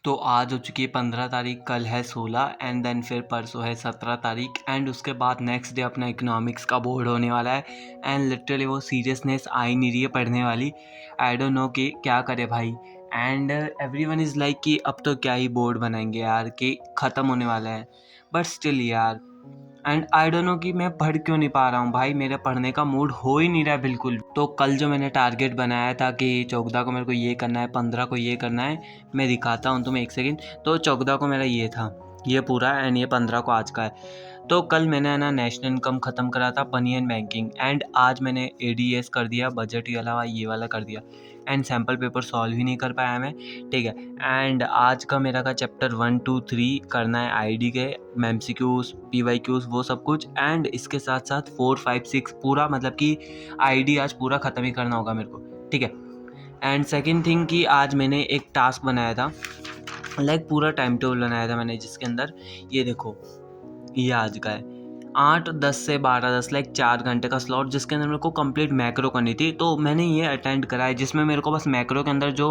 तो आज हो चुकी है 15 तारीख, कल है 16 एंड देन फिर परसों है 17 तारीख एंड उसके बाद नेक्स्ट डे अपना इकोनॉमिक्स का बोर्ड होने वाला है। एंड लिटरली वो सीरियसनेस आ ही नहीं रही है पढ़ने वाली। आई डोंट नो कि क्या करे भाई। एंड एवरीवन इज़ लाइक कि अब तो क्या ही बोर्ड बनाएंगे यार, कि ख़त्म होने वाला है। बट स्टिल यार, एंड आई डोंट नो कि मैं पढ़ क्यों नहीं पा रहा हूँ भाई, मेरे पढ़ने का मूड हो ही नहीं रहा है बिल्कुल। तो कल जो मैंने टारगेट बनाया था कि 14 को मेरे को ये करना है, 15 को ये करना है, मैं दिखाता हूँ तुम्हें एक सेकेंड। तो 14 को मेरा ये था, ये पूरा, एंड ये 15 को आज का है। तो कल मैंने है ना नेशनल इनकम ख़त्म करा था, मनी एंड बैंकिंग, एंड आज मैंने एडीएस कर दिया, बजट के अलावा ये वाला कर दिया। एंड सैम्पल पेपर सॉल्व ही नहीं कर पाया मैं, ठीक है। एंड आज का मेरा का चैप्टर 1 2 3 करना है, आईडी के एमसीक्यूज पीवाईक्यूज वो सब कुछ। एंड इसके साथ साथ 4 5 6 पूरा, मतलब कि आईडी आज पूरा ख़त्म ही करना होगा मेरे को, ठीक है। एंड सेकेंड थिंग कि आज मैंने एक टास्क बनाया था, लाइक पूरा टाइम टेबल बनाया था मैंने, जिसके अंदर ये देखो, ये आज का है 8-10 से 12-10, लाइक 4 घंटे का स्लॉट, जिसके अंदर मेरे को कंप्लीट मैक्रो करनी थी। तो मैंने ये अटेंड करा है, जिसमें मेरे को बस मैक्रो के अंदर जो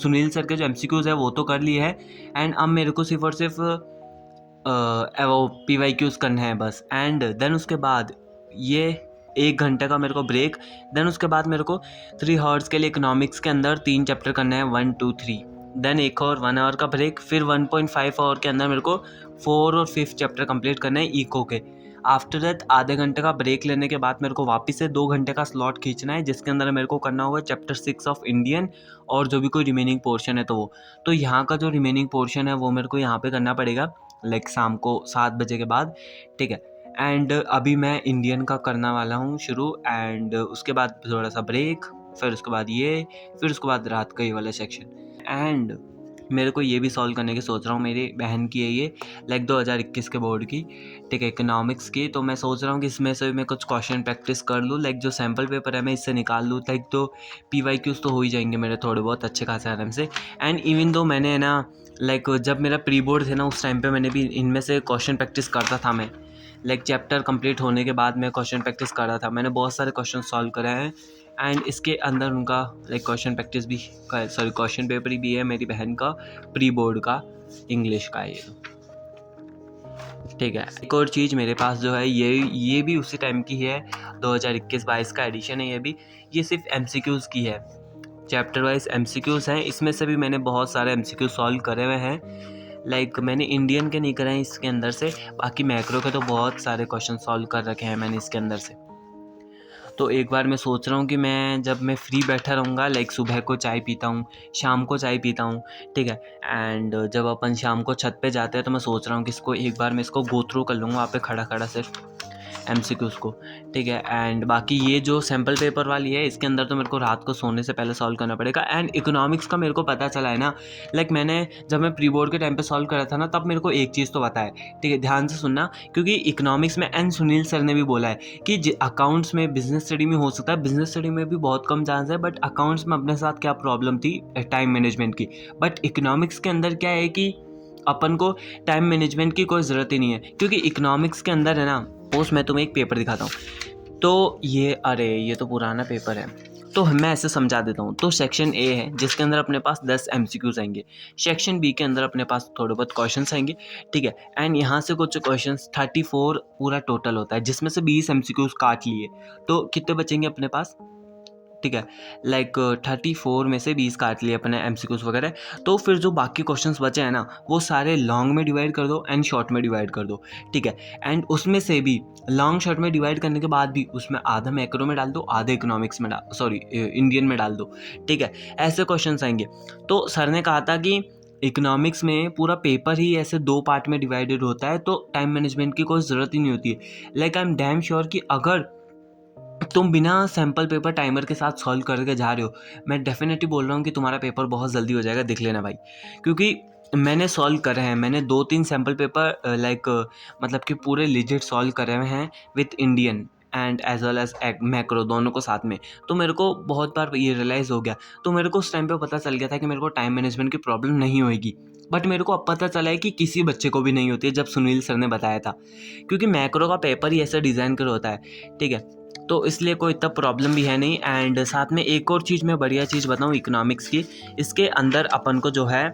सुनील सर के जो एमसीक्यूज़ है वो तो कर लिए है। एंड अब मेरे को सिर्फ और सिर्फ वो पीवाईक्यूज़ करना है बस। एंड देन उसके बाद ये 1 घंटे का मेरे को ब्रेक। देन उसके बाद मेरे को 3 हॉर्स के लिए इकोनॉमिक्स के अंदर 3 चैप्टर करना है, 1 2 3। देन एक और 1 आवर का ब्रेक, फिर 1.5 आवर के अंदर मेरे को 4 और 5 चैप्टर कंप्लीट करना है इको के। आफ्टर दैट आधे घंटे का ब्रेक लेने के बाद मेरे को वापस से 2 घंटे का स्लॉट खींचना है, जिसके अंदर मेरे को करना होगा चैप्टर 6 ऑफ इंडियन, और जो भी कोई रिमेनिंग पोर्शन है तो वो। तो यहाँ का जो रिमेनिंग पोर्शन है वो मेरे को यहाँ पे करना पड़ेगा, लाइक शाम को 7 बजे के बाद, ठीक है। एंड अभी मैं इंडियन का करने वाला हूँ शुरू, एंड उसके बाद थोड़ा सा ब्रेक, फिर उसके बाद ये, फिर उसके बाद रात का ये वाला सेक्शन। एंड मेरे को ये भी सॉल्व करने की सोच रहा हूँ, मेरी बहन की है ये, लाइक 2021 के बोर्ड की, ठीक है, इकोनॉमिक्स की। तो मैं सोच रहा हूँ कि इसमें से मैं कुछ क्वेश्चन प्रैक्टिस कर लूँ, लाइक जो सैम्पल पेपर है मैं इससे निकाल लूँ, लाइक तो पीवाईक्यूज़ तो हो ही जाएंगे मेरे थोड़े बहुत अच्छे खासे आराम से। एंड इवन दो मैंने है ना, लाइक जब मेरा प्री बोर्ड थे ना उस टाइम पे मैंने भी इनमें से क्वेश्चन प्रैक्टिस करता था मैं, लाइक चैप्टर कंप्लीट होने के बाद मैं क्वेश्चन प्रैक्टिस कर रहा था, मैंने बहुत सारे क्वेश्चन सॉल्व करे हैं। एंड इसके अंदर उनका लाइक क्वेश्चन प्रैक्टिस भी, सॉरी क्वेश्चन पेपर भी है मेरी बहन का, प्री बोर्ड का इंग्लिश का, ये ठीक है। एक और चीज़ मेरे पास जो है ये भी उसी टाइम की है, 2021-22 का एडिशन है ये भी। ये सिर्फ एमसीक्यूज़ की है, चैप्टर वाइज एमसीक्यूज़ हैं, इसमें से भी मैंने बहुत सारे एमसीक्यू सॉल्व करे हुए हैं। लाइक मैंने इंडियन के नहीं करे हैं इसके अंदर से, बाकी मैक्रो के तो बहुत सारे क्वेश्चन सॉल्व कर रखे हैं मैंने इसके अंदर से। तो एक बार मैं सोच रहा हूँ कि जब मैं फ्री बैठा रहूँगा, लाइक सुबह को चाय पीता हूँ, शाम को चाय पीता हूँ, ठीक है। एंड जब अपन शाम को छत पे जाते हैं तो मैं सोच रहा हूँ कि इसको एक बार मैं इसको गो थ्रू कर लूँगा वहाँ पे खड़ा खड़ा सिर्फ एमसीक्यूज़ को, ठीक है। एंड बाकी ये जो सैम्पल पेपर वाली है इसके अंदर तो मेरे को रात को सोने से पहले सॉल्व करना पड़ेगा। एंड इकोनॉमिक्स का मेरे को पता चला है ना, लाइक मैंने जब मैं प्री बोर्ड के टाइम पे सॉल्व करा था ना, तब मेरे को एक चीज़ तो पता है, ठीक है, ध्यान से सुनना, क्योंकि इकोनॉमिक्स में एंड सुनील सर ने भी बोला है कि अकाउंट्स में, बिजनेस स्टडी में हो सकता है, बिजनेस स्टडी में भी बहुत कम चांस है, बट अकाउंट्स में अपने साथ क्या प्रॉब्लम थी, टाइम मैनेजमेंट की। बट इकोनॉमिक्स के अंदर क्या है कि अपन को टाइम मैनेजमेंट की कोई ज़रूरत ही नहीं है, क्योंकि इकोनॉमिक्स के अंदर है ना, पोस्ट मैं तुम्हें एक पेपर दिखाता हूँ। तो ये, अरे ये तो पुराना पेपर है, तो मैं ऐसे समझा देता हूँ। तो सेक्शन ए है जिसके अंदर अपने पास 10 एमसीक्यूज आएंगे, सेक्शन बी के अंदर अपने पास थोड़े बहुत क्वेश्चंस आएंगे, ठीक है। एंड यहाँ से कुछ क्वेश्चंस 34 पूरा टोटल होता है, जिसमें से 20 एमसीक्यूज काट लिए, तो कितने बचेंगे अपने पास, ठीक है, लाइक 34 में से 20 काट लिए अपने एमसीक्यूज वगैरह। तो फिर जो बाकी क्वेश्चंस बचे हैं ना, वो सारे लॉन्ग में डिवाइड कर दो एंड शॉर्ट में डिवाइड कर दो, ठीक है। एंड उसमें से भी लॉन्ग शॉर्ट में डिवाइड करने के बाद भी उसमें आधा मैक्रो में डाल दो, आधे इकोनॉमिक्स में डाल, सॉरी इंडियन में डाल दो, ठीक है। ऐसे क्वेश्चंस आएंगे। तो सर ने कहा था कि इकोनॉमिक्स में पूरा पेपर ही ऐसे 2 पार्ट में डिवाइडेड होता है, तो टाइम मैनेजमेंट की कोई ज़रूरत ही नहीं होती है। Like I am damn sure कि अगर तुम बिना सैम्पल पेपर टाइमर के साथ सॉल्व करके जा रहे हो, मैं डेफिनेटली बोल रहा हूँ कि तुम्हारा पेपर बहुत जल्दी हो जाएगा, देख लेना भाई। क्योंकि मैंने सॉल्व करे हैं, मैंने 2-3 सैम्पल पेपर लाइक मतलब कि पूरे लिजिट सॉल्व करे हुए हैं with Indian and as well as macro दोनों को साथ में। तो मेरे को बहुत बार ये रियलाइज़ हो गया, तो मेरे को उस टाइम पे पता चल गया था कि मेरे को टाइम मैनेजमेंट की प्रॉब्लम नहीं होएगी। बट मेरे को अब पता चला है कि किसी बच्चे को भी नहीं होती है, जब सुनील सर ने बताया था, क्योंकि मैक्रो का पेपर ही ऐसा डिज़ाइन कर होता है, ठीक है। तो इसलिए कोई इतना प्रॉब्लम भी है नहीं। एंड साथ में एक और चीज़ मैं बढ़िया चीज़ बताऊँ इकोनॉमिक्स की, इसके अंदर अपन को जो है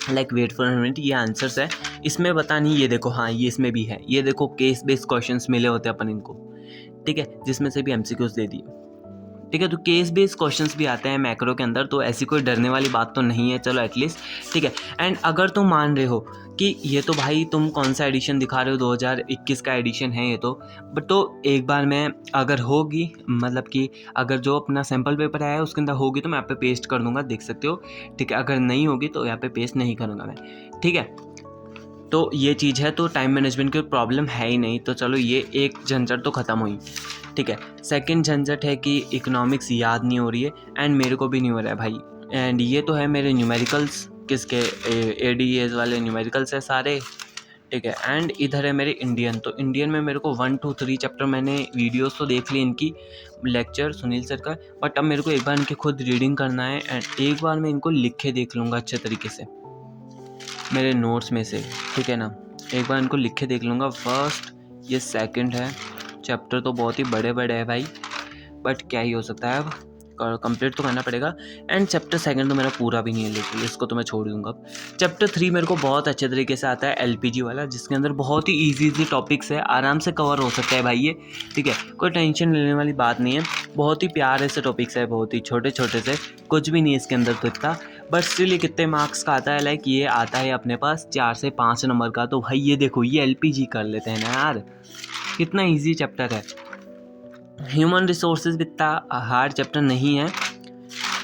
लाइक वेट फॉर मिनट, ये आंसर्स है, इसमें बता नहीं, ये देखो, हाँ ये इसमें भी है, ये देखो केस बेस्ड क्वेश्चंस मिले होते हैं अपन इनको, ठीक है, जिसमें से भी एमसीक्यूज दे दिए, ठीक है। तो केस बेस्ड क्वेश्चंस भी आते हैं मैक्रो के अंदर, तो ऐसी कोई डरने वाली बात तो नहीं है, चलो एटलीस्ट, ठीक है। एंड अगर तुम मान रहे हो कि ये तो भाई तुम कौन सा एडिशन दिखा रहे हो, 2021 का एडिशन है ये तो, बट तो एक बार मैं अगर होगी, मतलब कि अगर जो अपना सैम्पल पेपर आया है उसके अंदर होगी तो मैं यहाँ पे पेस्ट कर दूंगा, देख सकते हो, ठीक है। अगर नहीं होगी तो यहाँ पे पेस्ट नहीं करूँगा मैं, ठीक है। तो ये चीज़ है, तो टाइम मैनेजमेंट की प्रॉब्लम है ही नहीं, तो चलो ये एक झंझट तो ख़त्म हुई, ठीक है। सेकंड झंझट है कि इकोनॉमिक्स याद नहीं हो रही है, एंड मेरे को भी नहीं हो रहा है भाई। एंड ये तो है मेरे न्यूमेरिकल्स, किसके, ADAs वाले न्यूमेरिकल्स है सारे, ठीक है। एंड इधर है मेरे इंडियन, तो इंडियन में मेरे को 1 2 3 चैप्टर मैंने वीडियोस तो देख ली इनकी, लेक्चर सुनील सर का, बट अब मेरे को एक बार इनके खुद रीडिंग करना है, एंड एक बार मैं इनको लिख के देख लूँगा अच्छे तरीके से मेरे नोट्स में से, ठीक है ना। एक बार इनको लिख के देख लूँगा। फर्स्ट, ये सेकंड है, चैप्टर तो बहुत ही बड़े बड़े हैं भाई, बट क्या ही हो सकता है, अब कंप्लीट तो करना पड़ेगा। एंड चैप्टर सेकंड तो मेरा पूरा भी नहीं है, लेकिन इसको तो मैं छोड़ दूंगा। अब चैप्टर 3 मेरे को बहुत अच्छे तरीके से आता है, LPG वाला, जिसके अंदर बहुत ही ईजी टॉपिक्स है, आराम से कवर हो सकता है भाई ये, ठीक है, कोई टेंशन लेने वाली बात नहीं है, बहुत ही प्यारे से टॉपिक्स है, बहुत ही छोटे छोटे से, कुछ भी नहीं है इसके अंदर तो इतना, बट स्टिल ये कितने मार्क्स का आता है, लाइक ये आता है अपने पास 4 से 5 नंबर का, तो भाई ये देखो, ये LPG कर लेते हैं ना यार, कितना ईजी चैप्टर है। ह्यूमन रिसोर्सेज भी इतना हार्ड चैप्टर नहीं है,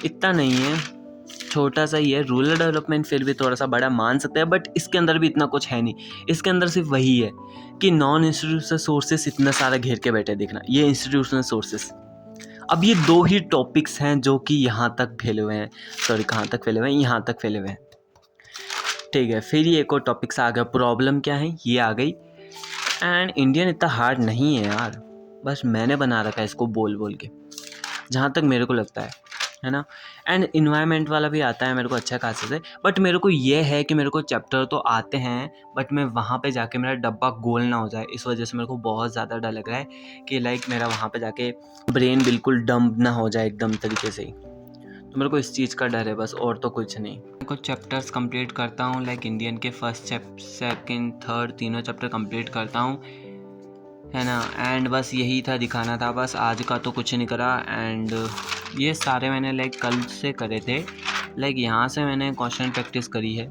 इतना नहीं है, छोटा सा ही है। रूरल डेवलपमेंट फिर भी थोड़ा सा बड़ा मान सकते हैं, बट इसके अंदर भी इतना कुछ है नहीं, इसके अंदर सिर्फ वही है कि नॉन इंस्टीट्यूशनल सोर्सेस इतना सारा घेर के बैठे, देखना ये इंस्टीट्यूशनल सोर्सेस। अब ये 2 ही टॉपिक्स हैं जो कि यहाँ तक फैले हुए हैं, सॉरी कहाँ तक फैले हुए हैं, यहाँ तक फैले हुए हैं, ठीक है। फिर ये एक और टॉपिक्स आ गया, प्रॉब्लम क्या है ये आ गई। एंड इंडियन इतना हार्ड नहीं है यार, बस मैंने बना रखा है इसको बोल बोल के, जहाँ तक मेरे को लगता है ना। एंड इन्वायरमेंट वाला भी आता है मेरे को अच्छा खासा से, बट मेरे को ये है कि मेरे को चैप्टर तो आते हैं, बट मैं वहाँ पे जाके मेरा डब्बा गोल ना हो जाए, इस वजह से मेरे को बहुत ज़्यादा डर लग रहा है कि लाइक मेरा वहाँ पे जाके ब्रेन बिल्कुल डंप ना हो जाए एकदम तरीके से ही, तो मेरे को इस चीज़ का डर है बस, और तो कुछ नहीं। मैं कुछ चैप्टर्स कंप्लीट करता हूँ, लाइक इंडियन के फर्स्ट सेकंड थर्ड तीनों चैप्टर कंप्लीट करता हूँ, है ना। एंड बस यही था, दिखाना था बस, आज का तो कुछ नहीं करा। एंड ये सारे मैंने लाइक कल से करे थे, लाइक यहाँ से मैंने क्वेश्चन प्रैक्टिस करी है,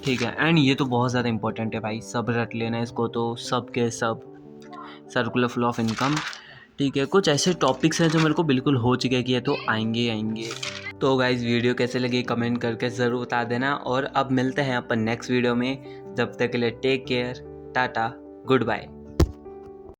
ठीक है। एंड ये तो बहुत ज़्यादा इंपॉर्टेंट है भाई, सब रट लेना इसको, तो सब के सब सर्कुलर फ्लो ऑफ इनकम, ठीक है। कुछ ऐसे टॉपिक्स हैं जो मेरे को बिल्कुल हो चुके हैं कि ये तो आएंगे आएंगे। तो गाइज़ वीडियो कैसे लगी कमेंट करके ज़रूर बता देना, और अब मिलते हैं अपन नेक्स्ट वीडियो में, जब तक के लिए take care, tata, good bye.